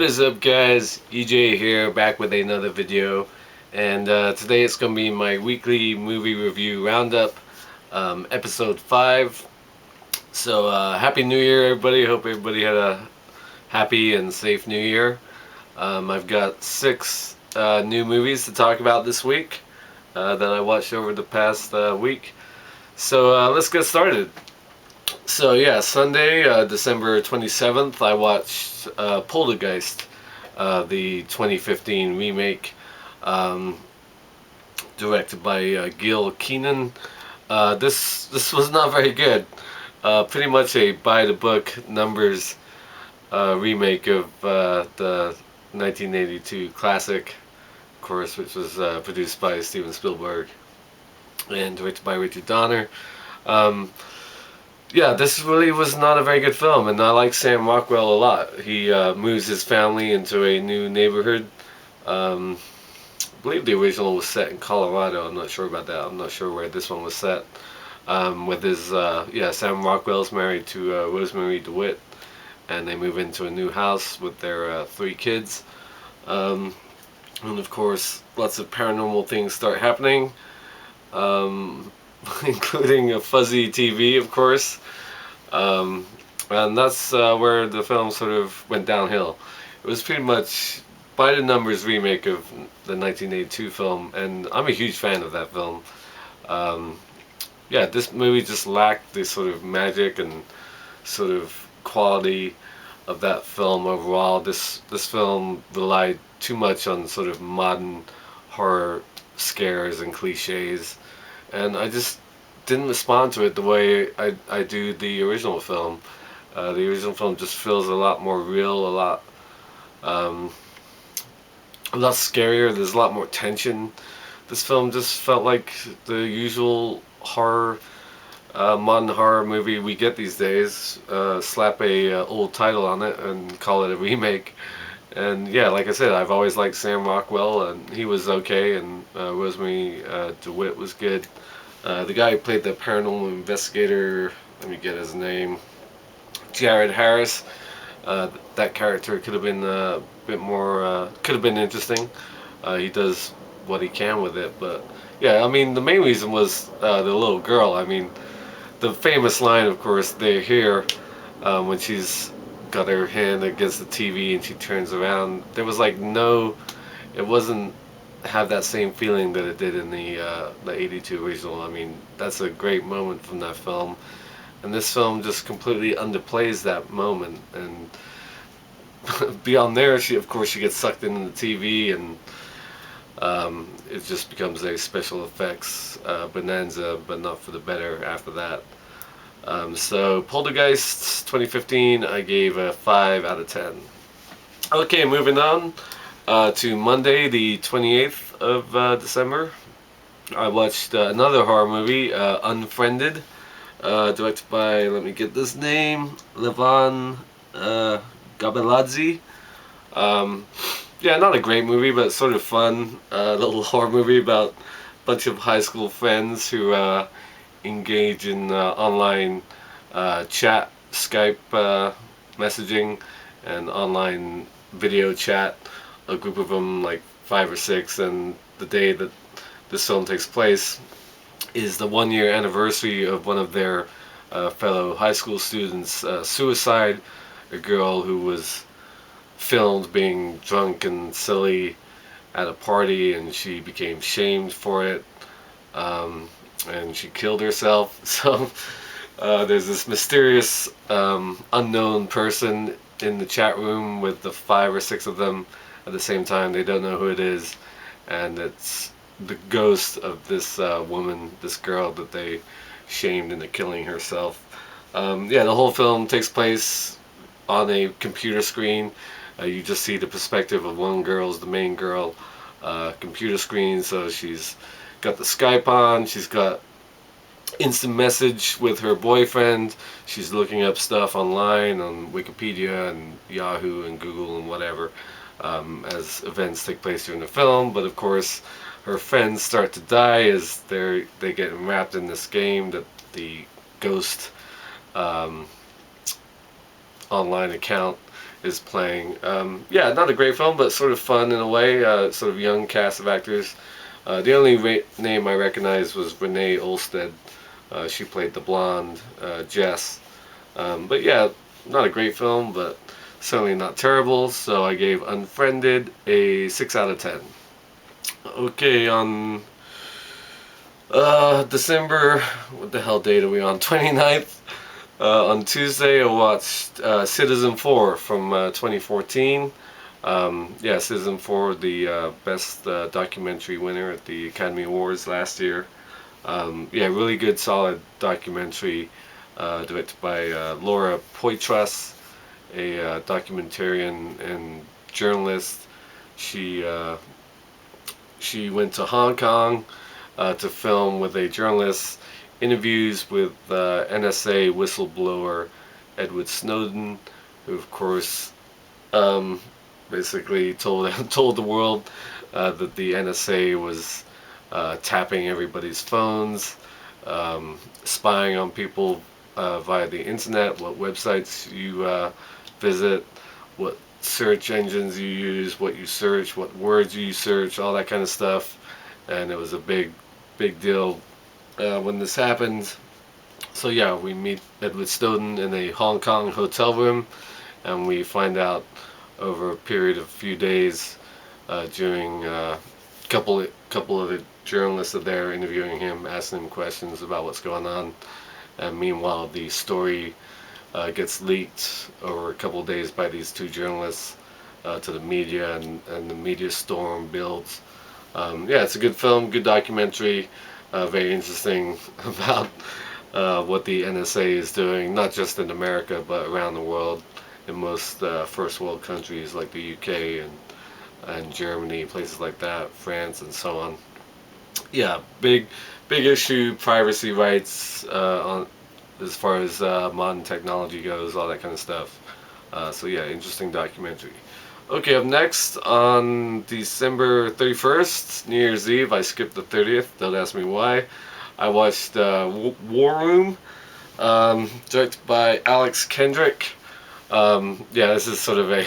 is up, guys? EJ here, back with another video, and today it's going to be my weekly movie review roundup, episode 5. So happy new year, everybody. Hope everybody had a happy and safe new year. I've got 6 new movies to talk about this week that I watched over the past week. So let's get started. So yeah, Sunday, December 27th, I watched Poltergeist, the 2015 remake, um, directed by Gil Keenan. This was not very good. Pretty much a by the book numbers remake of the 1982 classic, of course, which was produced by Steven Spielberg and directed by Richard Donner. Um, Yeah, this really was not a very good film, and I like Sam Rockwell a lot. He moves his family into a new neighborhood. I believe the original was set in Colorado. I'm not sure about that. I'm not sure where this one was set. With his, Sam Rockwell's married to Rosemary DeWitt, and they move into a new house with their 3 kids. And of course, lots of paranormal things start happening. Including a fuzzy TV, of course. And that's where the film sort of went downhill. It was pretty much by the numbers remake of the 1982 film, and I'm a huge fan of that film. This movie just lacked the sort of magic and sort of quality of that film overall. This film relied too much on sort of modern horror scares and cliches, and I just didn't respond to it the way I do the original film. The original film just feels a lot more real, um, a lot scarier. There's a lot more tension. This film just felt like the usual horror, modern horror movie we get these days. Slap a old title on it and call it a remake. And yeah, like I said, I've always liked Sam Rockwell, and he was okay, and Rosemary DeWitt was good. The guy who played the paranormal investigator, let me get his name, Jared Harris. That character could have been a bit more, could have been interesting. He does what he can with it, but yeah, I mean, the main reason was the little girl. I mean, the famous line, of course, they hear when she's got her hand against the TV and she turns around. There was like it wasn't have that same feeling that it did in the 82 original. I mean, that's a great moment from that film, and this film just completely underplays that moment. And beyond there, she gets sucked into the TV, and it just becomes a special effects bonanza, but not for the better after that. So Poltergeist 2015, I gave a 5 out of 10. Okay, moving on. To Monday, the 28th of December, I watched another horror movie, Unfriended, directed by, let me get this name, Levan Gabeladze. Not a great movie, but sort of fun. Little horror movie about a bunch of high school friends who engage in online chat, Skype messaging, and online video chat. A group of them, like 5 or 6, and the day that this film takes place is the 1-year anniversary of one of their fellow high school students' suicide. A girl who was filmed being drunk and silly at a party, and she became shamed for it, and she killed herself. So there's this mysterious unknown person in the chat room with the 5 or 6 of them at the same time. They don't know who it is, and it's the ghost of this woman, this girl that they shamed into killing herself. The whole film takes place on a computer screen. You just see the perspective of one girl's, the main girl, computer screen. So she's got the Skype on, she's got instant message with her boyfriend, she's looking up stuff online on Wikipedia and Yahoo and Google and whatever, as events take place during the film. But of course, her friends start to die as they get wrapped in this game that the ghost online account is playing. Yeah, not a great film, but sort of fun in a way. Sort of young cast of actors. The only name I recognized was Renee Olstead. She played the blonde Jess. But yeah, not a great film, but certainly not terrible. So I gave Unfriended a 6 out of 10. Okay, on December, what the hell date are we on? 29th. On Tuesday, I watched Citizen 4 from 2014. Yeah, Citizen 4, the best documentary winner at the Academy Awards last year. Yeah, really good, solid documentary directed by Laura Poitras, a documentarian and journalist. She she went to Hong Kong to film with a journalist, interviews with NSA whistleblower Edward Snowden, who of course um, basically told the world that the NSA was tapping everybody's phones, spying on people via the internet, what websites you visit, what search engines you use, what you search, what words you search, all that kind of stuff. And it was a big deal when this happened. So yeah, we meet Edward Snowden in a Hong Kong hotel room, and we find out over a period of a few days during couple of the journalists are there interviewing him, asking him questions about what's going on. And meanwhile, the story gets leaked over a couple of days by these two journalists to the media, and the media storm builds. Yeah, it's a good film, good documentary, very interesting about what the NSA is doing, not just in America, but around the world, in most first world countries like the UK and Germany, places like that, France, and so on. Yeah, big issue, privacy rights on as far as modern technology goes, all that kind of stuff. So yeah, interesting documentary. Okay, up next on December 31st, New Year's Eve, I skipped the 30th. Don't ask me why. I watched War Room, directed by Alex Kendrick. Yeah, this is sort of a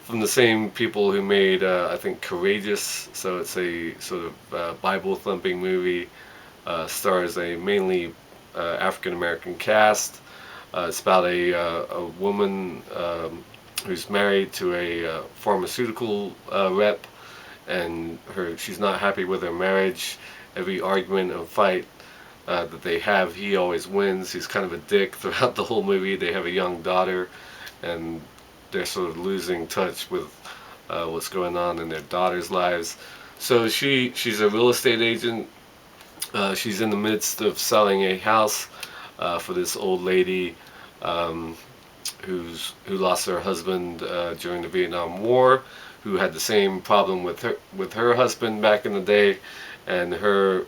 from the same people who made, I think, Courageous. So it's a sort of Bible thumping movie. Stars a mainly African American cast. It's about a woman who's married to a pharmaceutical rep, and she's not happy with her marriage. Every argument and fight that they have, he always wins. He's kind of a dick throughout the whole movie. They have a young daughter, and they're sort of losing touch with what's going on in their daughter's lives. So she's a real estate agent. She's in the midst of selling a house for this old lady who lost her husband during the Vietnam War, who had the same problem with her husband back in the day, and her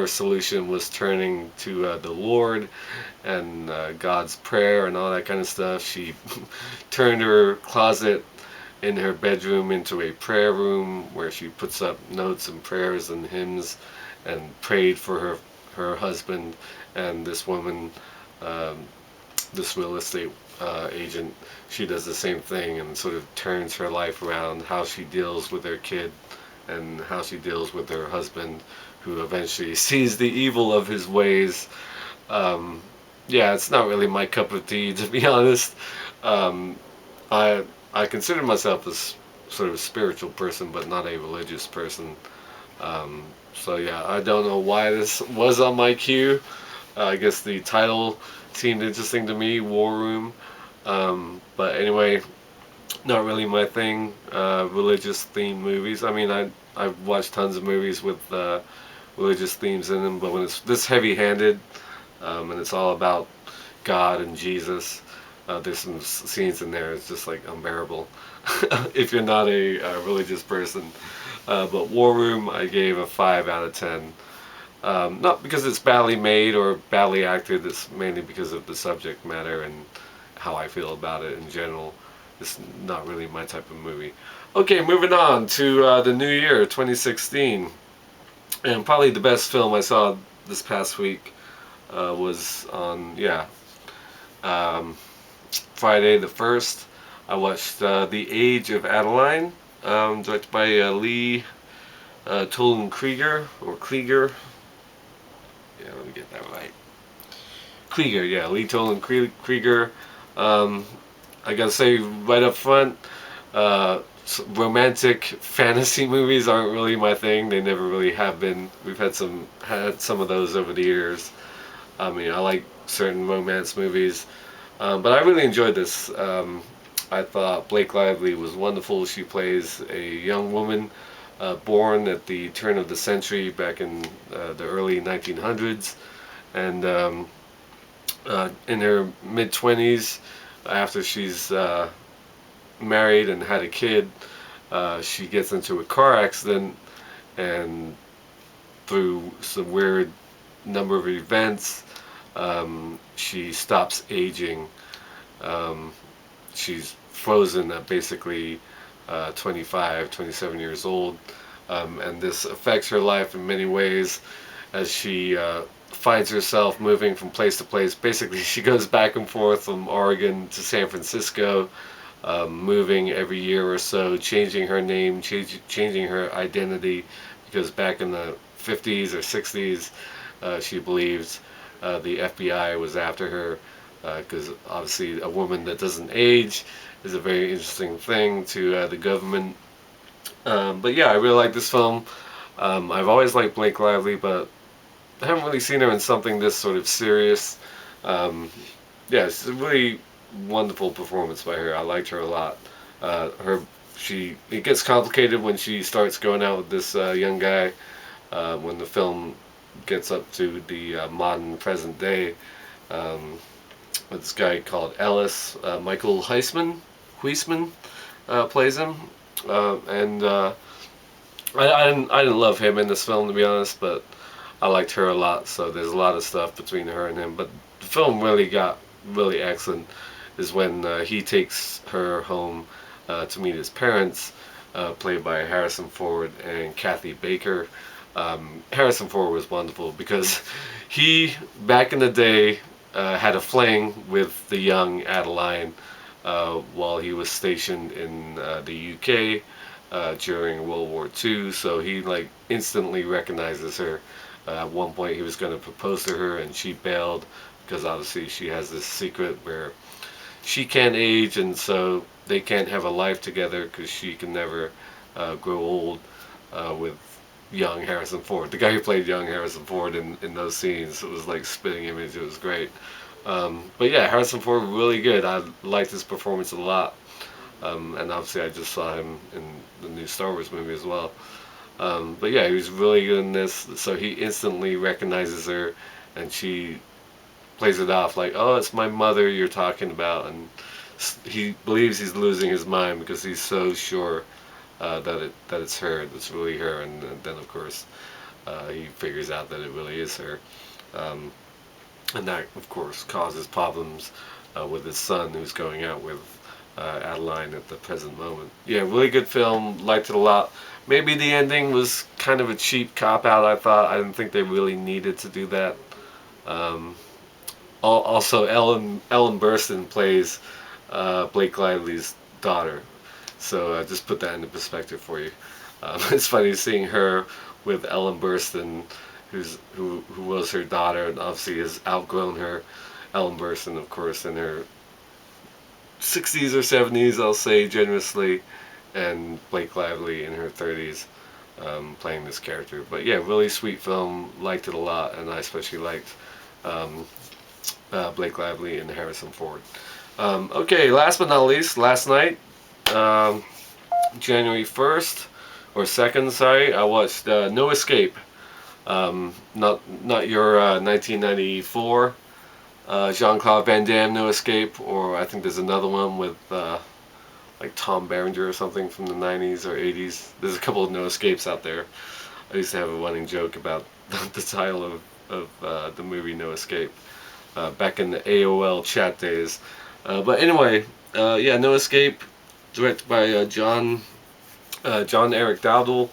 solution was turning to the Lord and God's prayer and all that kind of stuff. She turned her closet in her bedroom into a prayer room where she puts up notes and prayers and hymns, and prayed for her husband. And this woman, this real estate agent, she does the same thing and sort of turns her life around, how she deals with her kid and how she deals with her husband, who eventually sees the evil of his ways. Yeah, it's not really my cup of tea, to be honest. I consider myself a sort of a spiritual person, but not a religious person. So yeah, I don't know why this was on my queue. I guess the title seemed interesting to me, War Room. But anyway, not really my thing. Religious themed movies. I mean, I've watched tons of movies with religious themes in them, but when it's this heavy-handed and it's all about God and Jesus, there's some scenes in there. It's just like unbearable if you're not a religious person. But War Room, I gave a 5 out of 10. Not because it's badly made or badly acted. It's mainly because of the subject matter and how I feel about it in general. It's not really my type of movie. Okay, moving on to the new year, 2016. And probably the best film I saw this past week was on, Friday the 1st. I watched The Age of Adaline, directed by Lee Tolan Krieger, or Krieger. Yeah, let me get that right. Krieger, yeah, Lee Tolan Krieger. Um, I gotta say right up front, romantic fantasy movies aren't really my thing. They never really have been. We've had some of those over the years. I mean, I like certain romance movies, but I really enjoyed this. I thought Blake Lively was wonderful. She plays a young woman born at the turn of the century back in the early 1900s, and in her mid 20s, after she's married and had a kid, she gets into a car accident, and through some weird number of events, she stops aging. Um, she's frozen at basically 25, 27 years old. And this affects her life in many ways as she finds herself moving from place to place. Basically, she goes back and forth from Oregon to San Francisco, moving every year or so, changing her name, changing her identity, because back in the 50s or 60s, she believes the FBI was after her, because obviously a woman that doesn't age is a very interesting thing to the government. But yeah, I really like this film. I've always liked Blake Lively, but I haven't really seen her in something this sort of serious. Um, yeah, it's a really wonderful performance by her. I liked her a lot. Her it gets complicated when she starts going out with this young guy. When the film gets up to the modern present day, um, with this guy called Ellis, Michael Huisman plays him, and I didn't love him in this film, to be honest, but I liked her a lot. So there's a lot of stuff between her and him. But the film really got really excellent is when he takes her home to meet his parents, played by Harrison Ford and Kathy Baker. Harrison Ford was wonderful because he, back in the day, had a fling with the young Adeline while he was stationed in the UK during World War II. So he like instantly recognizes her. At one point, he was going to propose to her, and she bailed because obviously she has this secret where she can't age, and so they can't have a life together because she can never grow old with young Harrison Ford. The guy who played young Harrison Ford in those scenes, it was like spitting image. It was great. But yeah, Harrison Ford really good. I liked his performance a lot. And obviously I just saw him in the new Star Wars movie as well. But yeah, he was really good in this. So he instantly recognizes her, and she plays it off like, "Oh, it's my mother you're talking about," and he believes he's losing his mind because he's so sure that it's her, that's really her, and then of course he figures out that it really is her, um, and that of course causes problems with his son who's going out with Adeline at the present moment. Yeah, really good film. Liked it a lot. Maybe the ending was kind of a cheap cop out. I thought I didn't think they really needed to do that. Um, Also, Ellen Burstyn plays Blake Lively's daughter. So just put that into perspective for you. It's funny seeing her with Ellen Burstyn, who was her daughter and obviously has outgrown her. Ellen Burstyn, of course, in her 60s or 70s, I'll say generously, and Blake Lively in her 30s, playing this character. But yeah, really sweet film. Liked it a lot, and I especially liked um, Blake Lively and Harrison Ford. Okay, last but not least, last night, um, January 1st or 2nd, sorry, I watched No Escape. Not your 1994 Jean-Claude Van Damme No Escape, or I think there's another one with like Tom Berenger or something from the 90s or 80s. There's a couple of No Escapes out there. I used to have a running joke about the title of the movie No Escape back in the AOL chat days. But anyway, yeah, No Escape, directed by John Eric Dowdle,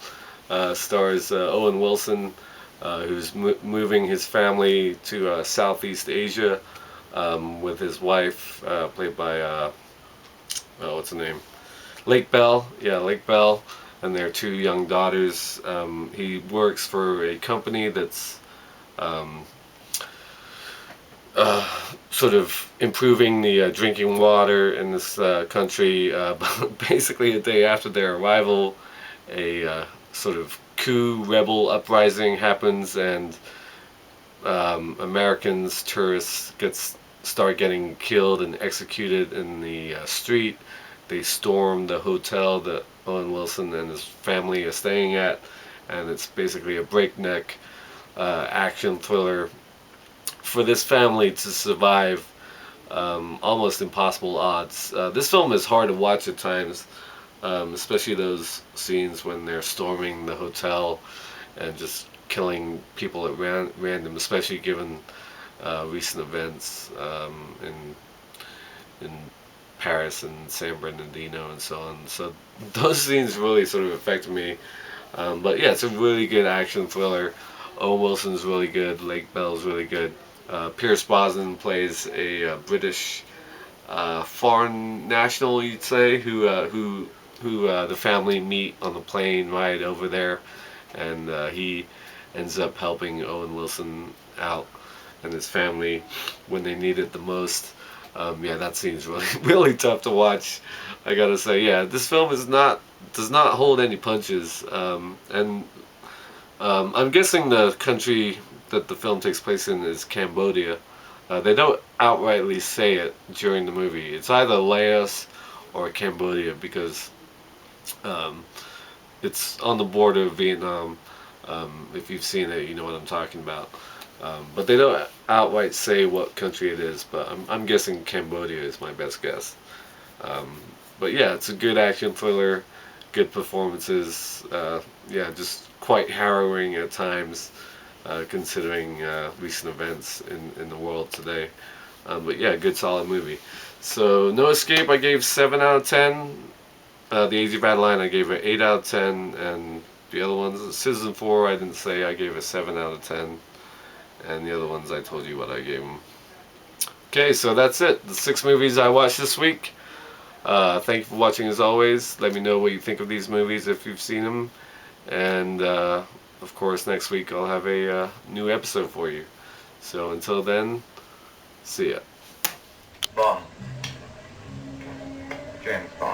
stars Owen Wilson, who's moving his family to Southeast Asia with his wife, played by what's the name? Lake Bell, yeah, Lake Bell, and their two young daughters. He works for a company that's um, uh, sort of improving the drinking water in this country. Basically, a day after their arrival, a sort of coup rebel uprising happens, and Americans, tourists, start getting killed and executed in the street. They storm the hotel that Owen Wilson and his family are staying at, and it's basically a breakneck action thriller for this family to survive almost impossible odds. This film is hard to watch at times, especially those scenes when they're storming the hotel and just killing people at random, especially given recent events in Paris and San Bernardino and so on. So those scenes really sort of affected me. But yeah, it's a really good action thriller. Owen Wilson's really good. Lake Bell's really good. Pierce Brosnan plays a British foreign national, you'd say, who the family meet on the plane ride over there, and he ends up helping Owen Wilson out and his family when they need it the most. Yeah, that scene's really really tough to watch. I gotta say, yeah, this film does not hold any punches, and I'm guessing the country that the film takes place in is Cambodia. They don't outrightly say it during the movie. It's either Laos or Cambodia because um, it's on the border of Vietnam. If you've seen it, you know what I'm talking about. But they don't outright say what country it is, but I'm guessing Cambodia is my best guess. Um, but yeah, it's a good action thriller, good performances. Yeah, just quite harrowing at times, considering recent events in the world today. But yeah, good solid movie. So No Escape, I gave 7 out of 10. The Age of Adaline, I gave it 8 out of 10, and the other ones, Citizen 4, I didn't say, I gave it 7 out of 10, and the other ones I told you what I gave them. Okay, so that's it. The 6 movies I watched this week. Thank you for watching as always. Let me know what you think of these movies if you've seen them. And of course, next week I'll have a new episode for you. So until then, see ya. Bond. James Bond.